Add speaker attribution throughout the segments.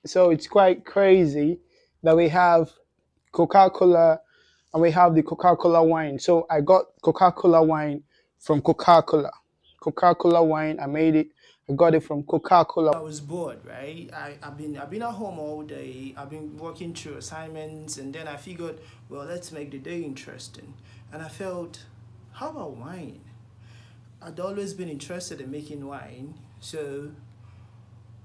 Speaker 1: So it's quite crazy that we have Coca-Cola and we have the Coca-Cola wine. So I got Coca-Cola wine from Coca-Cola. Coca-Cola wine, I made it. I got it from Coca-Cola.
Speaker 2: I was bored, right? I've been at home all day. I've been working through assignments, and then I figured, well, let's make the day interesting. And I felt, how about wine? I'd always been interested in making wine, so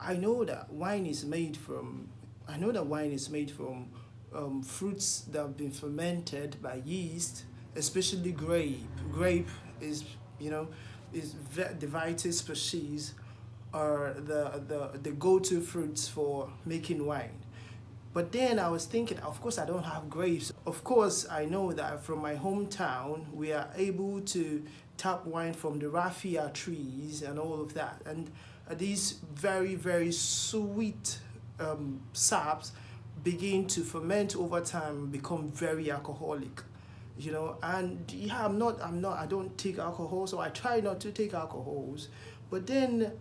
Speaker 2: I know that wine is made from. I know that wine is made from fruits that have been fermented by yeast, especially grape. Grape is, you know, the Vitis species are the go-to fruits for making wine. But then I was thinking, of course, I don't have grapes. Of course, I know that from my hometown, we are able to tap wine from the raffia trees and all of that. And these very, very sweet saps begin to ferment over time, become very alcoholic. And yeah, I don't take alcohol, so I try not to take alcohols. But then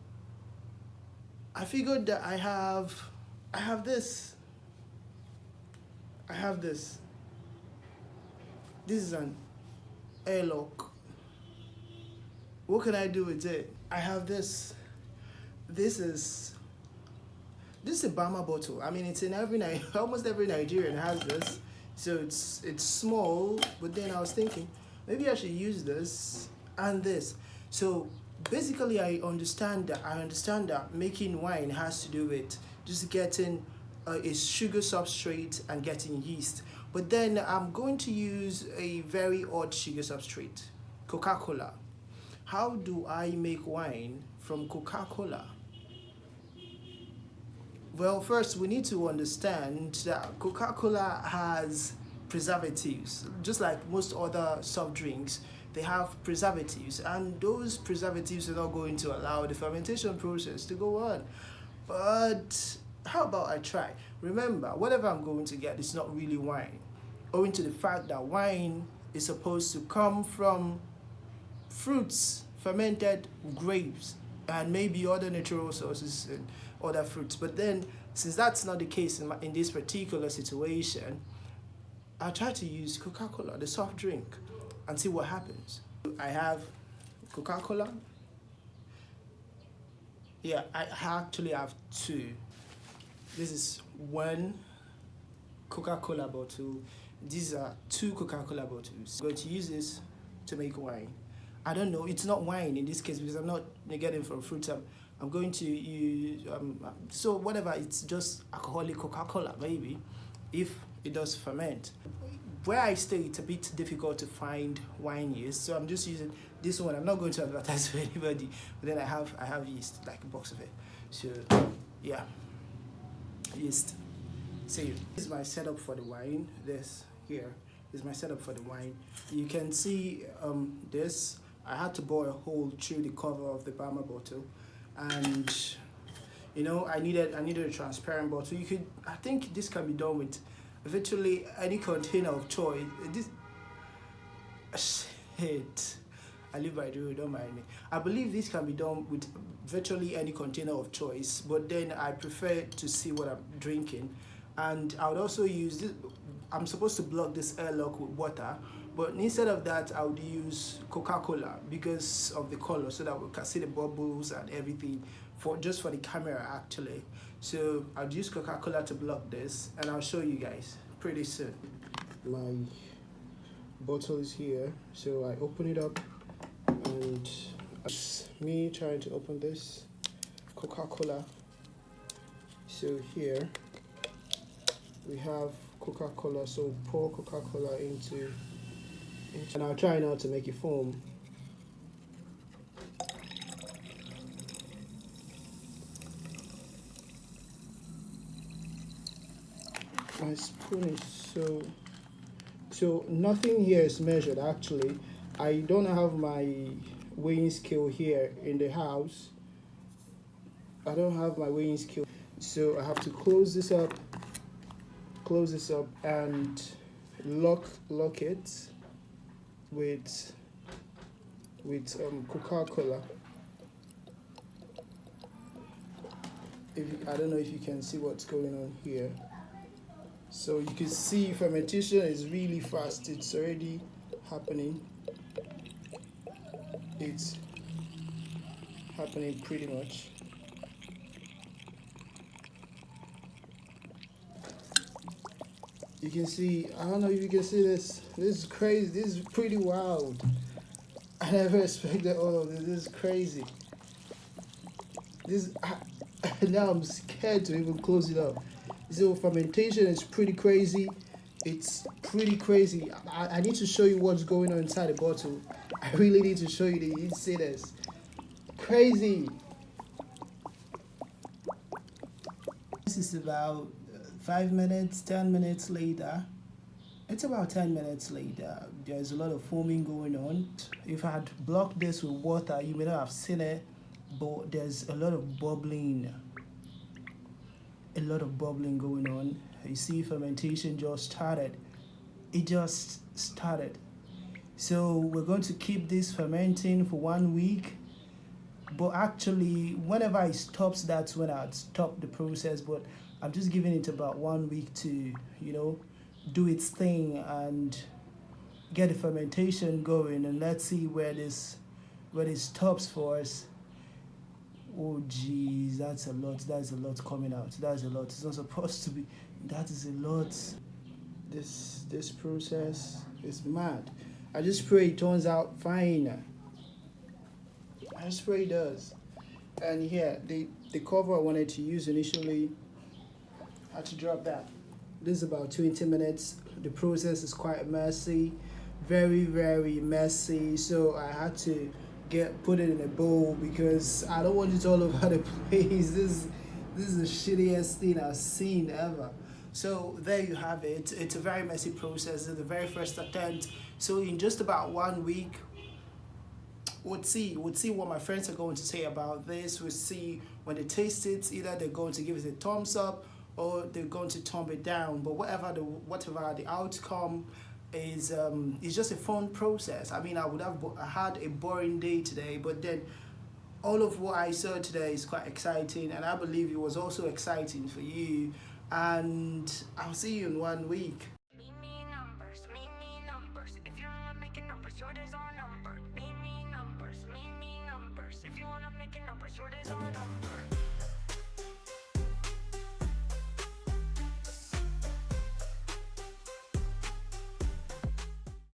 Speaker 2: I figured that I have this. I have this. This is an airlock. What can I do with it? I have this. This is this is a Bama bottle. I mean, it's in almost every Nigerian has this. So it's small, but then I was thinking maybe I should use this and this. So basically, I understand that making wine has to do with just getting a sugar substrate and getting yeast. But then I'm going to use a very odd sugar substrate, Coca-Cola. How do I make wine from Coca-Cola? Well, first we need to understand that Coca-Cola has preservatives, just like most other soft drinks. They have preservatives, and those preservatives are not going to allow the fermentation process to go on. But how about I try? Remember, whatever I'm going to get is not really wine, owing to the fact that wine is supposed to come from fruits, fermented grapes, and maybe other natural sources and other fruits. But then, since that's not the case in this particular situation, I'll try to use Coca Cola, the soft drink, and see what happens. I have Coca Cola. Yeah, I actually have two. This is one Coca Cola bottle. These are two Coca Cola bottles. I'm going to use this to make wine. I don't know, it's not wine in this case because I'm not getting from fruits. I'm going to use, so whatever, it's just alcoholic Coca Cola, maybe, if it does ferment. Where I stay, it's a bit difficult to find wine yeast, so I'm just using this one. I'm not going to advertise for anybody, but then I have yeast, like a box of it. So, yeah, yeast. See, this is my setup for the wine. This here is my setup for the wine. You can see this. I had to bore a hole through the cover of the Bama bottle, and I needed a transparent bottle. I think this can be done with virtually any container of choice. Shit. I live by the road, don't mind me. I believe this can be done with virtually any container of choice, but then I prefer to see what I'm drinking. And I would also use this. I'm supposed to block this airlock with water, but instead of that, I would use Coca-Cola because of the color, so that we can see the bubbles and everything for the camera actually. So I'll use Coca-Cola to block this, and I'll show you guys pretty soon. My bottle is here, so I open it up, and it's me trying to open this Coca-Cola. So here we have Coca-Cola, so pour Coca-Cola into, and I'll try now to make it foam. My spoon is so nothing here is measured actually. I don't have my weighing scale here in the house. I don't have my weighing scale, so I have to close this up, and lock it with Coca-Cola. I don't know if you can see what's going on here. So you can see fermentation is really fast. It's already happening. It's happening pretty much. You can see, I don't know if you can see this. This is crazy. This is pretty wild. I never expected all of this. This is crazy. This I, now I'm scared to even close it up. So fermentation is pretty crazy. It's pretty crazy. I need to show you what's going on inside the bottle. I really need to show you that you need to see this. Crazy. This is about 5 minutes, 10 minutes later. It's about 10 minutes later. There's a lot of foaming going on. If I had blocked this with water, you may not have seen it, but there's a lot of bubbling going on. You see, fermentation just started. It just started. So we're going to keep this fermenting for 1 week. But actually, whenever it stops, that's when I'd stop the process. But I'm just giving it about 1 week to, do its thing and get the fermentation going. And let's see where this stops for us. Oh geez, that's a lot. That's a lot coming out. That's a lot. It's not supposed to be. That is a lot. This process is mad. I just pray it turns out fine. I just pray it does. And here, the cover I wanted to use initially, I had to drop that. This is about 20 minutes. The process is quite messy, very, very messy. So I had to put it in a bowl because I don't want it all over the place. This is the shittiest thing I've seen ever. So there you have it. It's a very messy process. It's the very first attempt. So in just about 1 week, we'll see what my friends are going to say about this. We'll see when they taste it. Either they're going to give it a thumbs up or they're going to thumb it down. But whatever the outcome is, it's just a fun process. I mean, I would have had a boring day today, but then all of what I saw today is quite exciting, and I believe it was also exciting for you. And I'll see you in 1 week. Me, me numbers, me, me numbers. If you wanna make it numbers, your days are numbered. Me numbers, me numbers. If you wanna make it numbers, your days are numbered.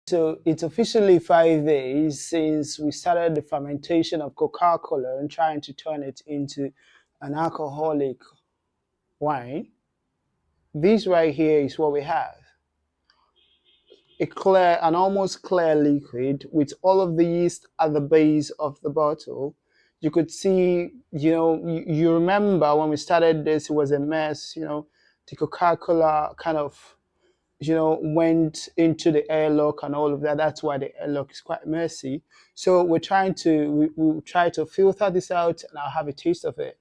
Speaker 2: So it's officially 5 days since we started the fermentation of Coca-Cola and trying to turn it into an alcoholic wine. This right here is what we have. An almost clear liquid with all of the yeast at the base of the bottle. You could see, you remember when we started this, it was a mess, the Coca-Cola kind of, went into the airlock and all of that. That's why the airlock is quite messy. So we'll try to filter this out and I'll have a taste of it.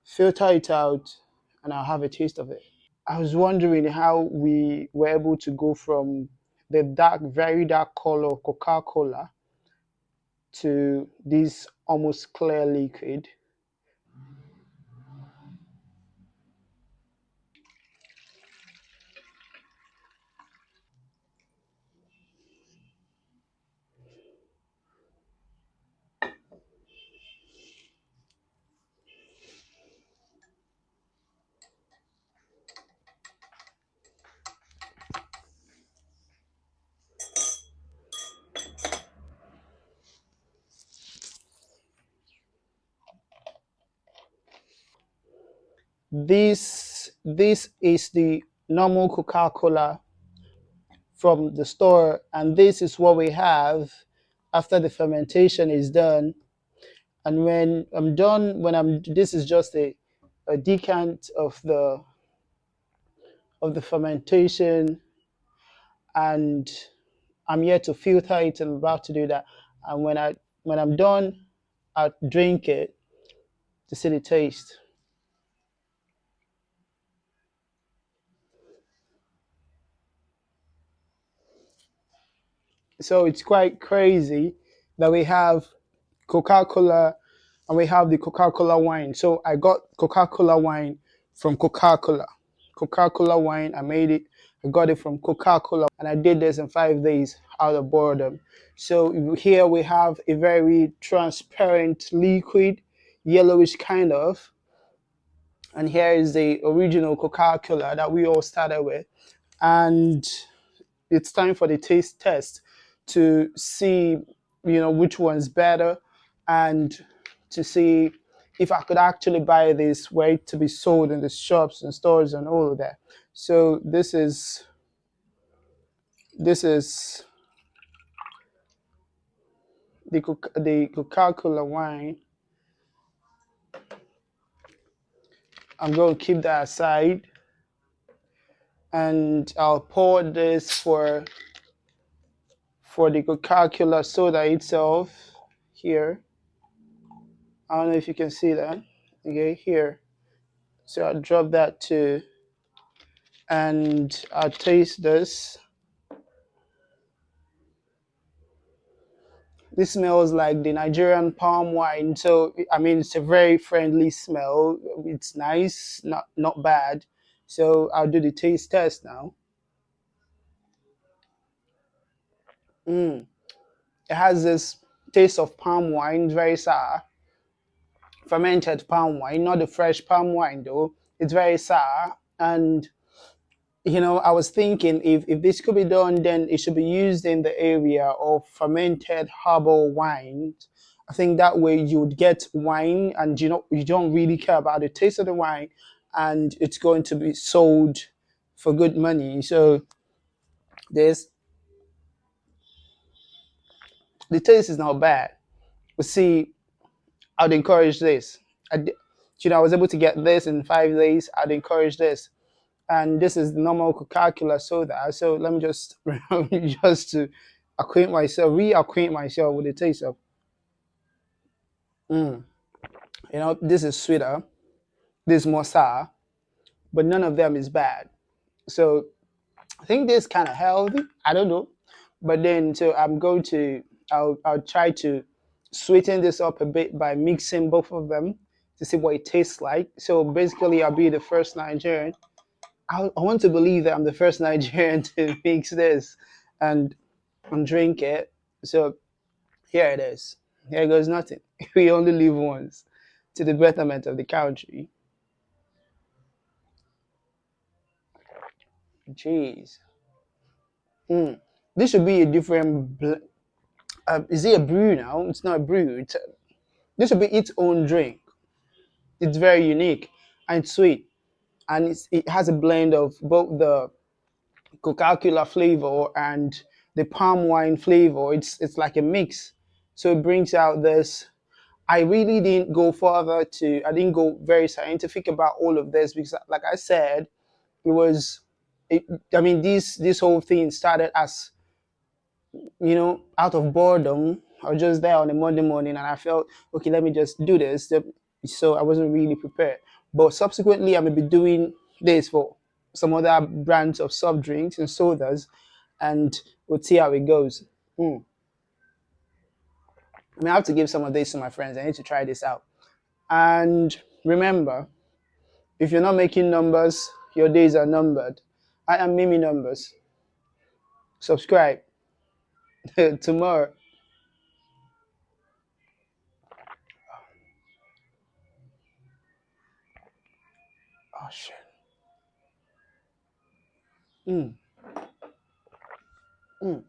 Speaker 2: Filter it out and I'll have a taste of it. I was wondering how we were able to go from the dark, very dark color of Coca-Cola to this almost clear liquid. This is the normal Coca-Cola from the store, and this is what we have after the fermentation is done. And when I'm done, this is just a decant of the fermentation, and I'm yet to filter it. I'm about to do that, and when I'm done, I'll drink it to see the taste. So it's quite crazy that we have Coca-Cola
Speaker 1: and we have the Coca-Cola wine. So I got Coca-Cola wine from Coca-Cola. Coca-Cola wine, I made it. I got it from Coca-Cola, and I did this in 5 days out of boredom. So here we have a very transparent liquid, yellowish kind of, and here is the original Coca-Cola that we all started with. And it's time for the taste test to see, which one's better, and to see if I could actually buy this were it to be sold in the shops and stores and all of that. So this is the Coca-Cola wine. I'm going to keep that aside, and I'll pour this for the Coca-Cola soda itself here. I don't know if you can see that. Okay, here. So I'll drop that too, and I'll taste this. This smells like the Nigerian palm wine. So I mean, it's a very friendly smell. It's nice, not bad. So I'll do the taste test now. Mm. It has this taste of palm wine, very sour, fermented palm wine, not the fresh palm wine though. It's very sour, and I was thinking if this could be done, then it should be used in the area of fermented herbal wines. I think that way you would get wine, and you don't really care about the taste of the wine, and it's going to be sold for good money. So this the taste is not bad. But see, I'd encourage this. I, d- I was able to get this in 5 days. I'd encourage this, and this is the normal Coca-Cola soda. So let me just just to reacquaint myself with the taste of. Mm, this is sweeter. This is more sour, but none of them is bad. So I think this kind of healthy. I don't know, but then so I'll try to sweeten this up a bit by mixing both of them to see what it tastes like. So basically, I'll be the first Nigerian. I want to believe that I'm the first Nigerian to mix this and and drink it. So here it is. Here goes nothing. We only live once, to the betterment of the country. Jeez. Mm. This should be a different. Is it a brew now? It's not a brew. This should be its own drink. It's very unique and sweet, and it has a blend of both the Coca-Cola flavor and the palm wine flavor. It's like a mix, so it brings out this. I really didn't go further to. I didn't go very scientific about all of this because, like I said, it was. It, I mean, this whole thing started as out of boredom. I was just there on a Monday morning, and I felt okay. Let me just do this. So I wasn't really prepared. But subsequently, I may be doing this for some other brands of soft drinks and sodas, and we'll see how it goes. Hmm. I mean, I have to give some of this to my friends. I need to try this out. And remember, if you're not making numbers, your days are numbered. I am Mimi Numbers. Subscribe tomorrow. Oh shit. Mm. Mm.